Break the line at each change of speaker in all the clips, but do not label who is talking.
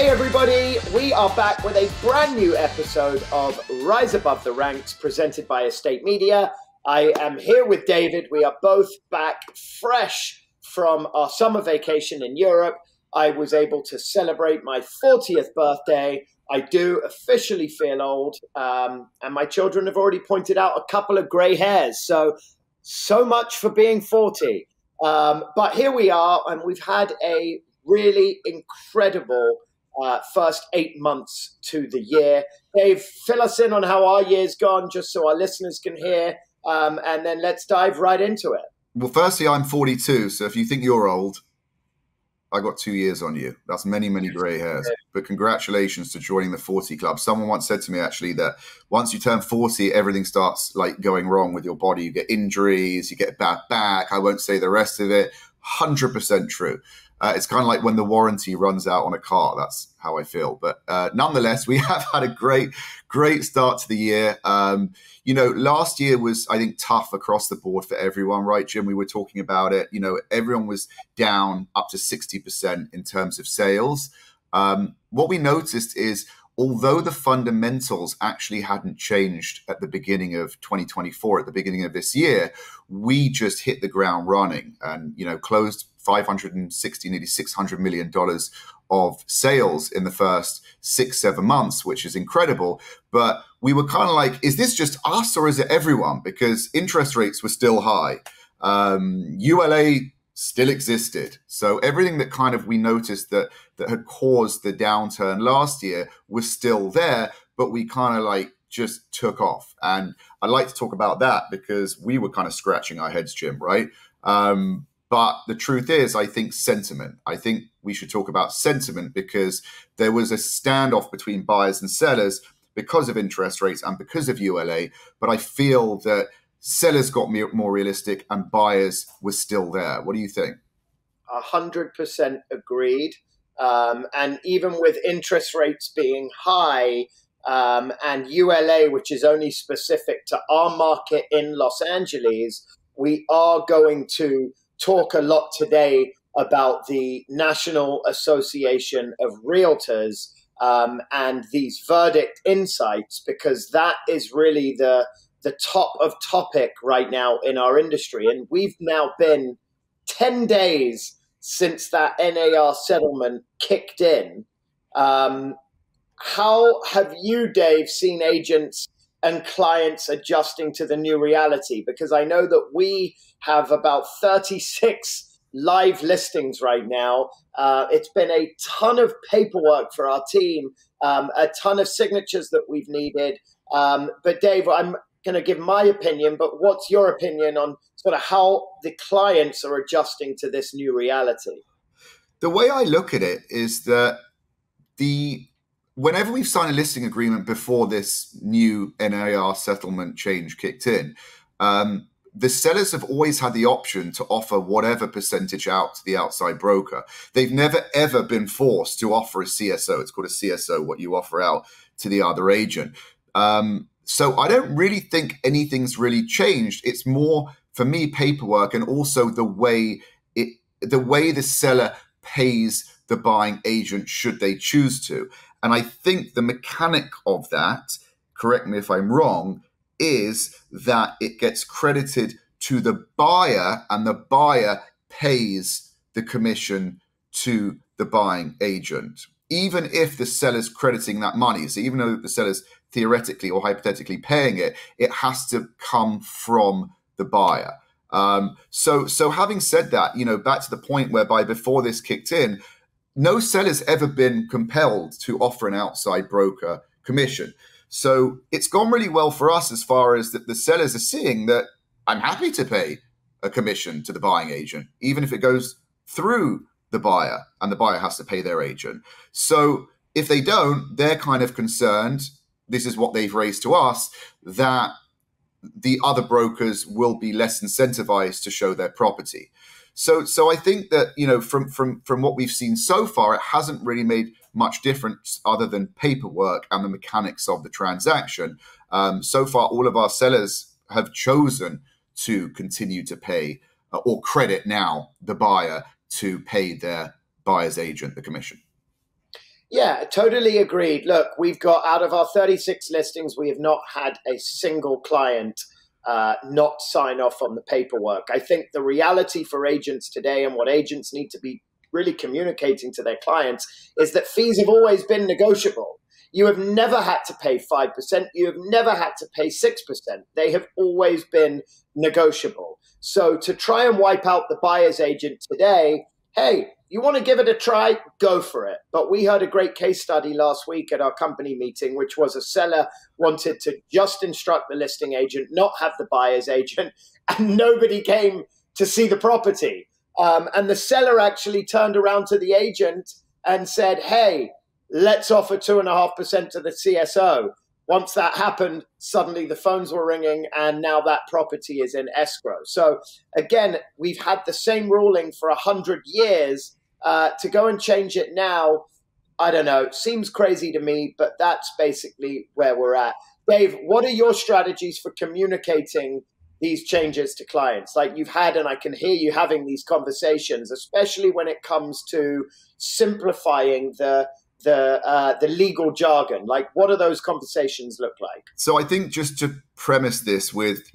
Hey everybody, we are back with a brand new episode of Rise Above the Ranks presented by Estate Media. I am here with David. We are both back fresh from our summer vacation in Europe. I was able to celebrate my 40th birthday. I do officially feel old, and my children have already pointed out a couple of gray hairs. So much for being 40. But here we are, and we've had a really incredible first 8 months to the year. Dave, fill us in on how our year's gone, just so our listeners can hear, and then let's dive right into it.
Well, firstly, I'm 42, so if you think you're old, I got 2 years on you. That's many, many grey hairs. But congratulations to joining the 40 club. Someone once said to me, actually, that once you turn 40, everything starts like going wrong with your body. You get injuries, you get a bad back. I won't say the rest of it. 100% true. It's kind of like when the warranty runs out on a car. That's how I feel. But nonetheless, we have had a great start to the year. Last year was, I think, tough across the board for everyone, right, Jim? We were talking about it. Everyone was down up to 60% in terms of sales. What we noticed is, although the fundamentals actually hadn't changed at the beginning of 2024, at the beginning of this year, we just hit the ground running and, closed 560, nearly $600 million of sales in the first 6-7 months, which is incredible. But we were kind of like, is this just us or is it everyone? Because interest rates were still high. ULA still existed. So everything that kind of we noticed that had caused the downturn last year was still there, but we kind of like just took off. And I'd like to talk about that because we were kind of scratching our heads, Jim, right? But the truth is, I think sentiment. I think we should talk about sentiment because there was a standoff between buyers and sellers because of interest rates and because of ULA. But I feel that sellers got more realistic and buyers were still there. What do you think?
100% agreed. And even with interest rates being high and ULA, which is only specific to our market in Los Angeles, we are going to talk a lot today about the National Association of Realtors and these verdict insights, because that is really the top of topic right now in our industry. And we've now been 10 days since that NAR settlement kicked in. How have you, Dave, seen agents and clients adjusting to the new reality? Because I know that we have about 36 live listings right now. It's been a ton of paperwork for our team, a ton of signatures that we've needed. But Dave, I'm going to give my opinion, but what's your opinion on sort of how the clients are adjusting to this new reality?
The way I look at it is that whenever we've signed a listing agreement before this new NAR settlement change kicked in, the sellers have always had the option to offer whatever percentage out to the outside broker. They've never, ever been forced to offer a CSO. It's called a CSO, what you offer out to the other agent. So I don't really think anything's really changed. It's more, for me, paperwork and also the way the seller pays the buying agent should they choose to. And I think the mechanic of that, correct me if I'm wrong, is that it gets credited to the buyer and the buyer pays the commission to the buying agent, even if the seller's crediting that money. So even though the seller's theoretically or hypothetically paying it, it has to come from the buyer. So having said that, back to the point whereby before this kicked in, no seller's ever been compelled to offer an outside broker commission. So it's gone really well for us as far as that the sellers are seeing that I'm happy to pay a commission to the buying agent, even if it goes through the buyer and the buyer has to pay their agent. So if they don't, they're kind of concerned, this is what they've raised to us, that the other brokers will be less incentivized to show their property. So I think that, from what we've seen so far, it hasn't really made much difference other than paperwork and the mechanics of the transaction. So far, all of our sellers have chosen to continue to pay or credit now the buyer to pay their buyer's agent the commission.
Yeah, totally agreed. Look, we've got out of our 36 listings, we have not had a single client not sign off on the paperwork. I think the reality for agents today and what agents need to be really communicating to their clients is that fees have always been negotiable. You have never had to pay 5%. You have never had to pay 6%. They have always been negotiable. So to try and wipe out the buyer's agent today, hey, you want to give it a try? Go for it. But we heard a great case study last week at our company meeting, which was a seller wanted to just instruct the listing agent, not have the buyer's agent, and nobody came to see the property. And the seller actually turned around to the agent and said, hey, let's offer 2.5% to the CSO. Once that happened, suddenly the phones were ringing and now that property is in escrow. So again, we've had the same ruling for 100 years. To go and change it now, I don't know, seems crazy to me, but that's basically where we're at. Dave, what are your strategies for communicating these changes to clients? Like you've had, and I can hear you having these conversations, especially when it comes to simplifying the legal jargon. Like, what do those conversations look like?
So I think just to premise this with,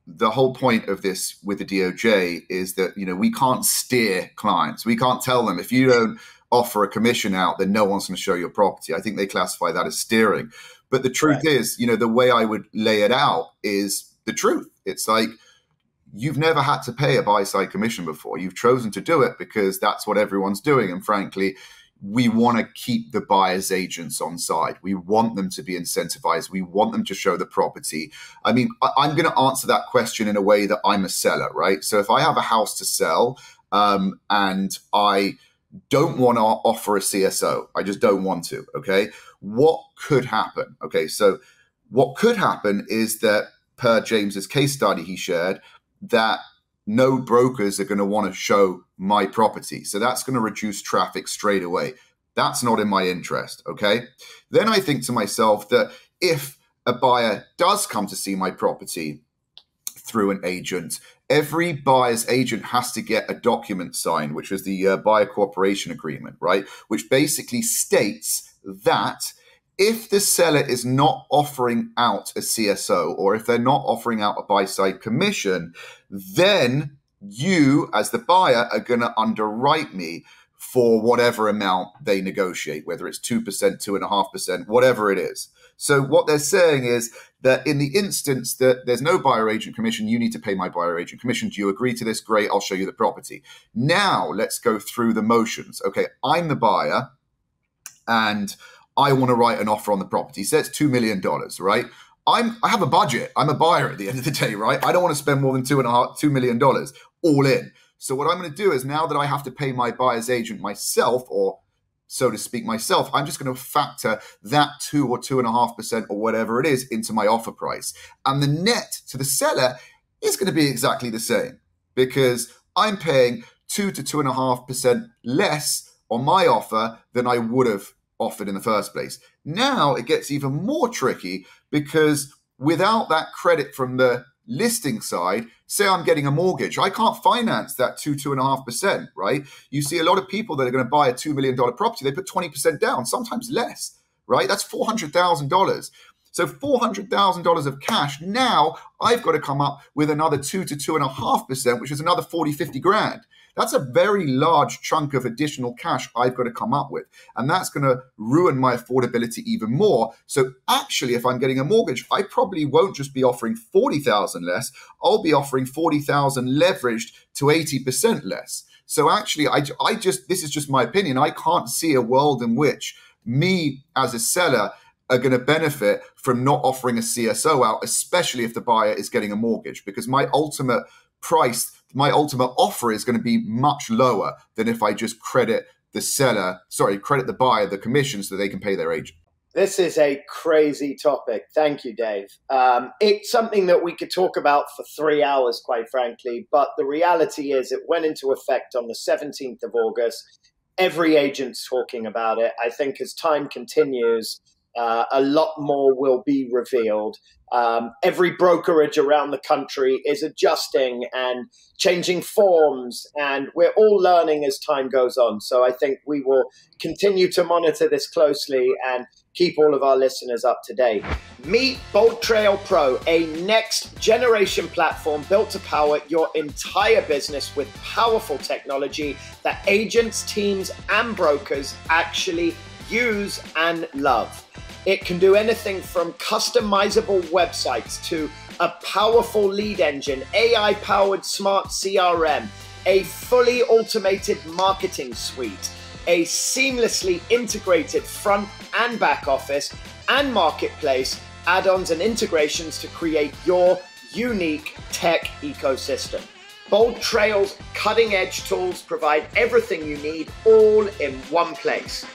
the whole point of this with the DOJ is that, we can't steer clients. We can't tell them if you don't offer a commission out, then no one's going to show your property. I think they classify that as steering. But the truth is, the way I would lay it out is the truth. It's like, you've never had to pay a buy-side commission before. You've chosen to do it because that's what everyone's doing. And frankly, we want to keep the buyer's agents on side. We want them to be incentivized. We want them to show the property. I mean, I'm going to answer that question in a way that I'm a seller, right? So if I have a house to sell and I don't want to offer a CSO, I just don't want to, okay? What could happen? Okay, so what could happen is that per James's case study he shared, that no brokers are going to want to show my property. So that's going to reduce traffic straight away. That's not in my interest, okay? Then I think to myself that if a buyer does come to see my property through an agent, every buyer's agent has to get a document signed, which is the buyer cooperation agreement, right? Which basically states that if the seller is not offering out a CSO or if they're not offering out a buy-side commission, then you as the buyer are going to underwrite me for whatever amount they negotiate, whether it's 2%, 2.5%, whatever it is. So what they're saying is that in the instance that there's no buyer agent commission, you need to pay my buyer agent commission. Do you agree to this? Great, I'll show you the property. Now let's go through the motions. Okay, I'm the buyer and I want to write an offer on the property. So it's $2 million, right? I have a budget. I'm a buyer at the end of the day, right? I don't want to spend more than $2 million all in. So what I'm going to do is now that I have to pay my buyer's agent myself, or so to speak myself, I'm just going to factor that 2 or 2.5% or whatever it is into my offer price. And the net to the seller is going to be exactly the same because I'm paying 2 to 2.5% less on my offer than I would have offered in the first place. Now it gets even more tricky because without that credit from the listing side, say I'm getting a mortgage, I can't finance that 2.5%, right? You see a lot of people that are going to buy a $2 million property, they put 20% down, sometimes less, right? That's $400,000. So $400,000 of cash. Now I've got to come up with another 2 to 2.5%, which is another 40, 50 grand. That's a very large chunk of additional cash I've got to come up with. And that's going to ruin my affordability even more. So actually, if I'm getting a mortgage, I probably won't just be offering 40,000 less. I'll be offering 40,000 leveraged to 80% less. So actually, this is just my opinion. I can't see a world in which me as a seller are going to benefit from not offering a CSO out, especially if the buyer is getting a mortgage, because my ultimate price, my ultimate offer is going to be much lower than if I just credit the buyer the commission so they can pay their agent.
This is a crazy topic. Thank you, Dave. It's something that we could talk about for 3 hours, quite frankly, but the reality is it went into effect on the 17th of August. Every agent's talking about it. I think as time continues, A lot more will be revealed. Every brokerage around the country is adjusting and changing forms, and we're all learning as time goes on. So I think we will continue to monitor this closely and keep all of our listeners up to date. Meet BoldTrail Pro, a next generation platform built to power your entire business with powerful technology that agents, teams, and brokers actually use and love. It can do anything from customizable websites to a powerful lead engine, AI-powered smart CRM, a fully automated marketing suite, a seamlessly integrated front and back office, and marketplace add-ons and integrations to create your unique tech ecosystem. BoldTrail's cutting-edge tools provide everything you need all in one place.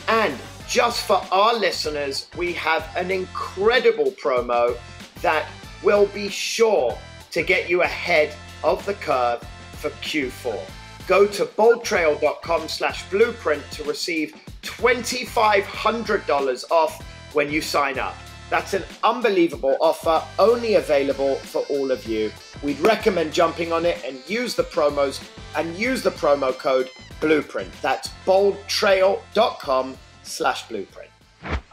And just for our listeners, we have an incredible promo that will be sure to get you ahead of the curve for Q4. Go to boldtrail.com/blueprint to receive $2,500 off when you sign up. That's an unbelievable offer, only available for all of you. We'd recommend jumping on it and use the promo code Blueprint. That's boldtrail.com/blueprint.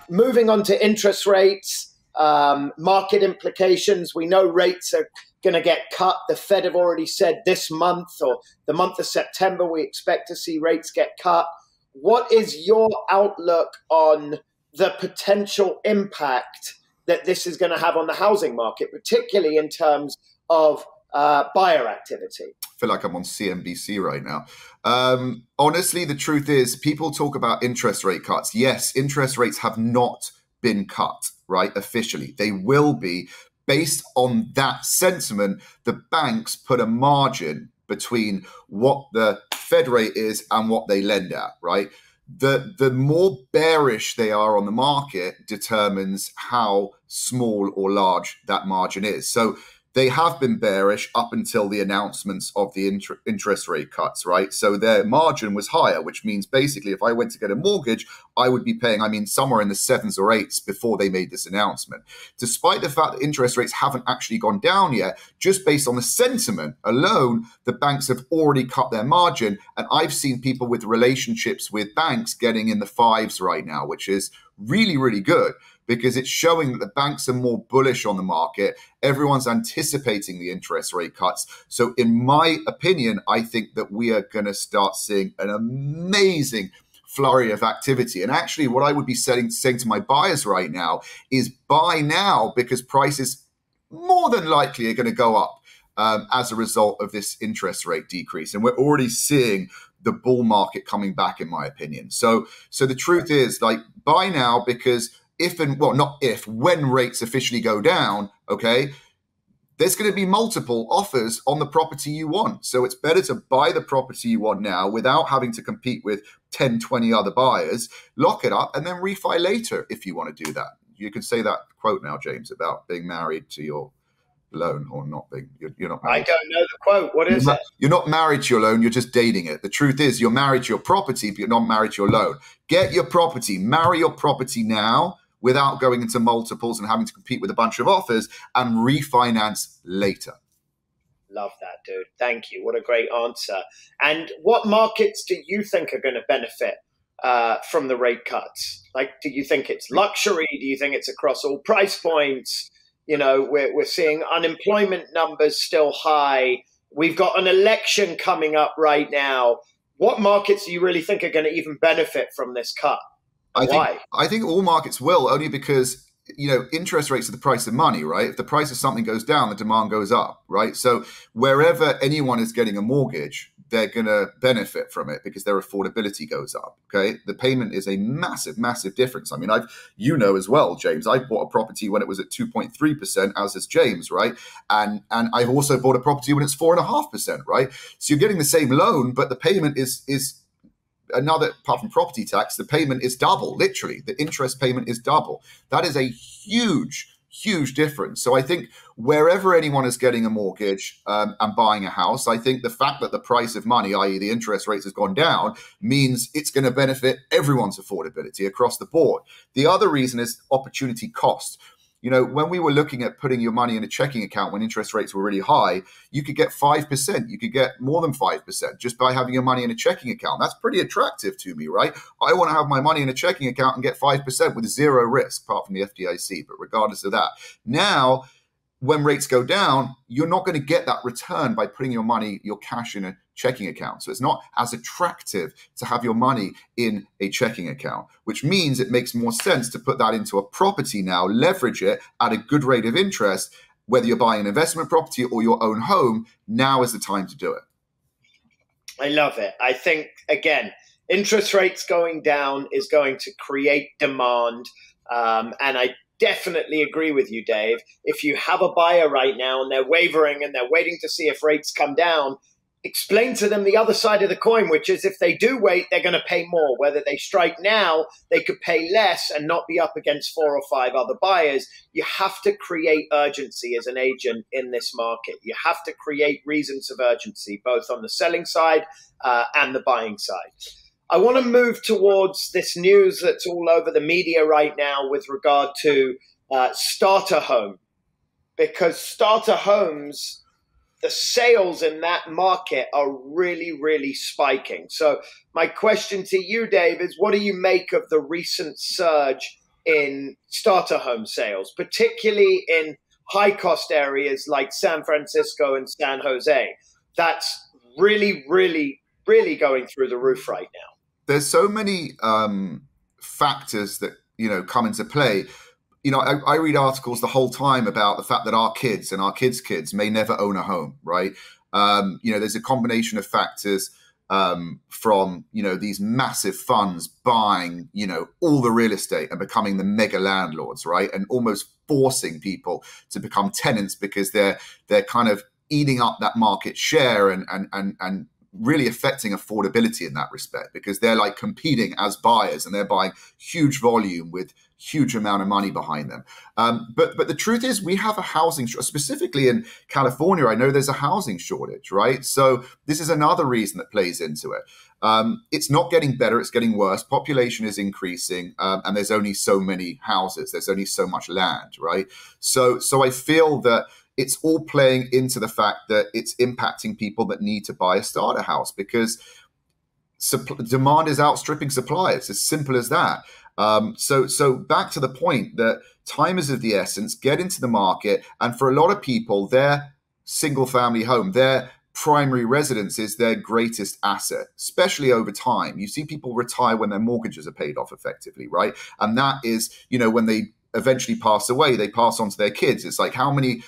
Moving on to interest rates, market implications. We know rates are going to get cut. The Fed have already said this month or the month of September, we expect to see rates get cut. What is your outlook on the potential impact that this is going to have on the housing market, particularly in terms of buyer activity?
I feel like I'm on CNBC right now. Honestly, the truth is people talk about interest rate cuts. Yes, interest rates have not been cut, right, officially. They will be. Based on that sentiment, the banks put a margin between what the Fed rate is and what they lend at, right? The more bearish they are on the market determines how small or large that margin is. So they have been bearish up until the announcements of the interest rate cuts, right? So their margin was higher, which means basically if I went to get a mortgage, I would be paying, somewhere in the 7s or 8s before they made this announcement. Despite the fact that interest rates haven't actually gone down yet, just based on the sentiment alone, the banks have already cut their margin. And I've seen people with relationships with banks getting in the 5s right now, which is really, really good, because it's showing that the banks are more bullish on the market. Everyone's anticipating the interest rate cuts. So in my opinion, I think that we are going to start seeing an amazing flurry of activity. And actually what I would be saying to my buyers right now is buy now, because prices more than likely are going to go up as a result of this interest rate decrease. And we're already seeing the bull market coming back, in my opinion. So the truth is, buy now, because when rates officially go down, okay, there's going to be multiple offers on the property you want. So it's better to buy the property you want now without having to compete with 10, 20 other buyers, lock it up, and then refi later if you want to do that. You can say that quote now, James, about being married to your loan or not being. You're not married.
I don't know the quote. What is it?
You're not married to your loan. You're just dating it. The truth is you're married to your property, but you're not married to your loan. Get your property. Marry your property now, without going into multiples and having to compete with a bunch of offers, and refinance later.
Love that, dude. Thank you. What a great answer. And what markets do you think are going to benefit from the rate cuts? Do you think it's luxury? Do you think it's across all price points? We're seeing unemployment numbers still high. We've got an election coming up right now. What markets do you really think are going to even benefit from this cut? Why?
I think all markets will, only because, interest rates are the price of money, right? If the price of something goes down, the demand goes up, right? So wherever anyone is getting a mortgage, they're going to benefit from it because their affordability goes up, okay? The payment is a massive, massive difference. As well, James, I bought a property when it was at 2.3%, as is James, right? And I've also bought a property when it's 4.5%, right? So you're getting the same loan, but the payment is another, apart from property tax, the payment is double, literally. The interest payment is double. That is a huge huge difference. So I think wherever anyone is getting a mortgage and buying a house, I think the fact that the price of money, i.e. the interest rates, has gone down means it's going to benefit everyone's affordability across the board. The other reason is opportunity cost. You know, when we were looking at putting your money in a checking account when interest rates were really high, you could get 5%. You could get more than 5% just by having your money in a checking account. That's pretty attractive to me, right? I want to have my money in a checking account and get 5% with zero risk, apart from the FDIC. But regardless of that, now, when rates go down, you're not going to get that return by putting your money, your cash in a checking account. So it's not as attractive to have your money in a checking account, which means it makes more sense to put that into a property now, leverage it at a good rate of interest, whether you're buying an investment property or your own home. Now is the time to do it.
I love it. I think, again, interest rates going down is going to create demand. And I definitely agree with you, Dave. If you have a buyer right now and they're wavering and they're waiting to see if rates come down, explain to them the other side of the coin, which is if they do wait, they're going to pay more. Whether they strike now, they could pay less and not be up against 4 or 5 other buyers. You have to create urgency as an agent in this market. You have to create reasons of urgency, both on the selling side and the buying side. I want to move towards this news that's all over the media right now with regard to starter home, because starter homes, the sales in that market are really, really spiking. So my question to you, Dave, is what do you make of the recent surge in starter home sales, particularly in high-cost areas like San Francisco and San Jose? That's really, really, really going through the roof right now.
There's so many factors that, you know, come into play. You know, I read articles the whole time about the fact that our kids and our kids' kids may never own a home, right? You know, there's a combination of factors from, you know, these massive funds buying, you know, all the real estate and becoming the mega landlords, right? And almost forcing people to become tenants because they're kind of eating up that market share and really affecting affordability in that respect, because they're like competing as buyers and they're buying huge volume with huge amount of money behind them. But the truth is we have a housing shortage, specifically in California. I know there's a housing shortage, right? So this is another reason that plays into it. It's not getting better, it's getting worse. Population is increasing and there's only so many houses. There's only so much land, right? So I feel that it's all playing into the fact that it's impacting people that need to buy a starter house because demand is outstripping supply. It's as simple as that. So back to the point that time is of the essence. Get into the market. And for a lot of people, their single family home, their primary residence is their greatest asset, especially over time. You see people retire when their mortgages are paid off effectively, right? And that is, you know, when they eventually pass away, they pass on to their kids. It's like how many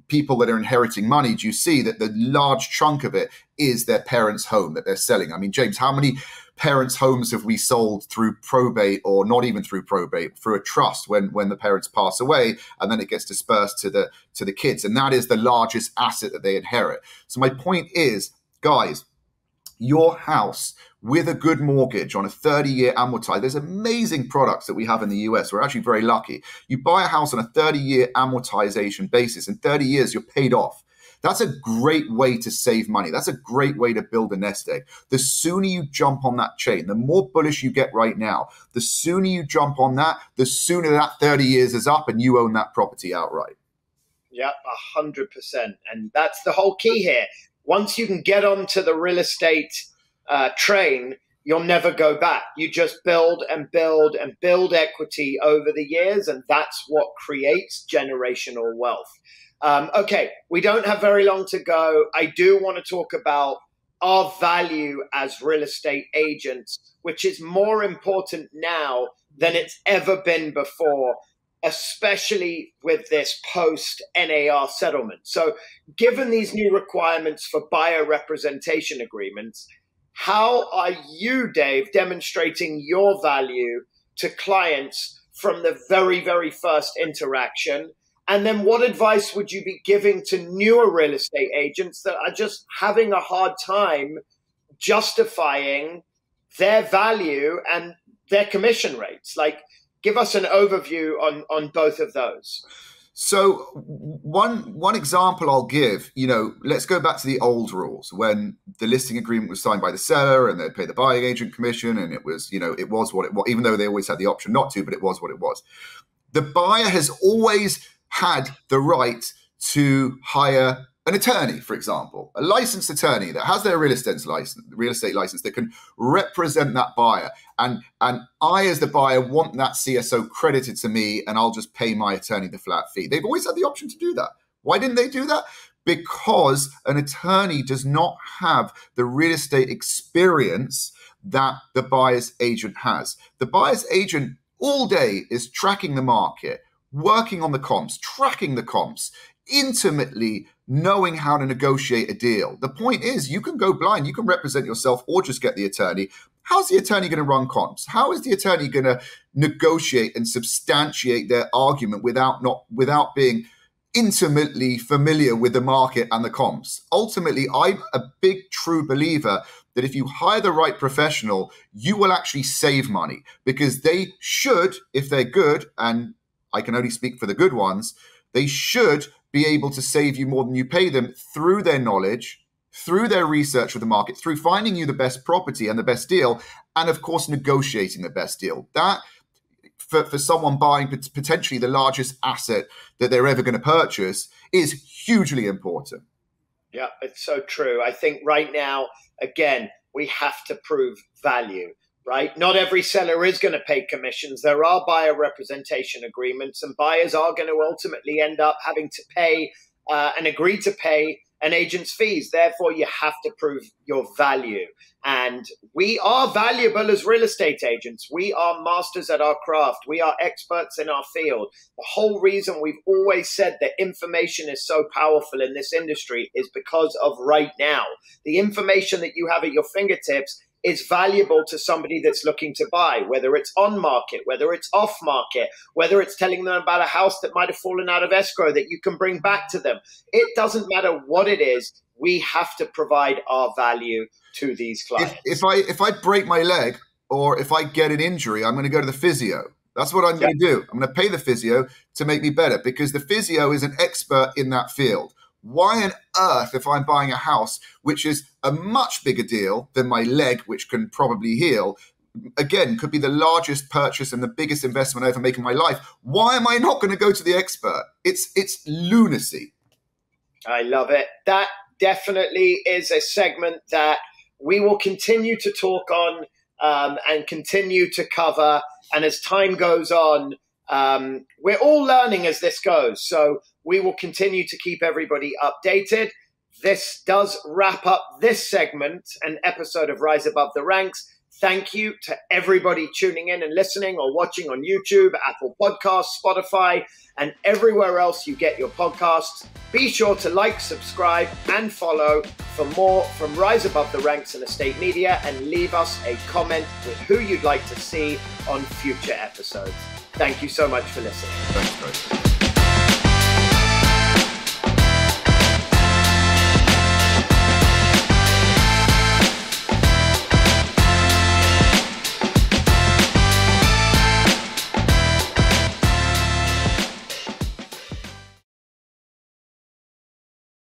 people that are inheriting money do you see that the large chunk of it is their parents' home that they're selling? I mean, James, how many parents' homes have we sold through probate, or not even through probate, through a trust when the parents pass away and then it gets dispersed to the kids? And that is the largest asset that they inherit. So my point is, guys, your house with a good mortgage on a 30-year amortized, there's amazing products that we have in the US. We're actually very lucky. You buy a house on a 30-year amortization basis. In 30 years, you're paid off. That's a great way to save money. That's a great way to build a nest egg. The sooner you jump on that chain, the more bullish you get right now, the sooner you jump on that, the sooner that 30 years is up and you own that property outright.
Yeah, 100%. And that's the whole key here. Once you can get onto the real estate train, you'll never go back. You just build and build and build equity over the years, and that's what creates generational wealth. Okay, we don't have very long to go. I do want to talk about our value as real estate agents, which is more important now than it's ever been before, especially with this post-NAR settlement. So given these new requirements for buyer representation agreements, how are you, Dave, demonstrating your value to clients from the very, very first interaction? And then what advice would you be giving to newer real estate agents that are just having a hard time justifying their value and their commission rates? Like, give us an overview on both of those.
So one example I'll give, let's go back to the old rules when the listing agreement was signed by the seller and they'd pay the buying agent commission, and it was, it was what it was, even though they always had the option not to, but it was what it was. The buyer has always had the right to hire an attorney, for example, a licensed attorney that has their real estate license that can represent that buyer. And I, as the buyer, want that CSO credited to me, and I'll just pay my attorney the flat fee. They've always had the option to do that. Why didn't they do that? Because an attorney does not have the real estate experience that the buyer's agent has. The buyer's agent all day is tracking the market, working on the comps, tracking the comps, intimately knowing how to negotiate a deal. The point is, you can go blind, you can represent yourself or just get the attorney. How's the attorney going to run comps? How is the attorney going to negotiate and substantiate their argument without being intimately familiar with the market and the comps? Ultimately, I'm a big true believer that if you hire the right professional, you will actually save money, because they should, if they're good, and I can only speak for the good ones, they should be able to save you more than you pay them through their knowledge, through their research of the market, through finding you the best property and the best deal, and of course, negotiating the best deal. That, for someone buying potentially the largest asset that they're ever going to purchase, is hugely important.
Yeah, it's so true. I think right now, again, we have to prove value. Right? Not every seller is going to pay commissions. There are buyer representation agreements, and buyers are going to ultimately end up having to pay and agree to pay an agent's fees. Therefore, you have to prove your value. And we are valuable as real estate agents. We are masters at our craft. We are experts in our field. The whole reason we've always said that information is so powerful in this industry is because of right now. The information that you have at your fingertips is valuable to somebody that's looking to buy, whether it's on market, whether it's off market, whether it's telling them about a house that might have fallen out of escrow that you can bring back to them. It doesn't matter what it is. We have to provide our value to these clients.
If I break my leg or if I get an injury, I'm going to go to the physio. That's what I'm going to do. I'm going to pay the physio to make me better, because the physio is an expert in that field. Why on earth, if I'm buying a house, which is a much bigger deal than my leg, which can probably heal, again, could be the largest purchase and the biggest investment I ever make in my life, why am I not going to go to the expert? It's lunacy.
I love it. That definitely is a segment that we will continue to talk on and continue to cover. And as time goes on, we're all learning as this goes. So we will continue to keep everybody updated. This does wrap up this segment, an episode of Rise Above the Ranks. Thank you to everybody tuning in and listening or watching on YouTube, Apple Podcasts, Spotify, and everywhere else you get your podcasts. Be sure to like, subscribe, and follow for more from Rise Above the Ranks and Estate Media, and leave us a comment with who you'd like to see on future episodes. Thank you so much for listening.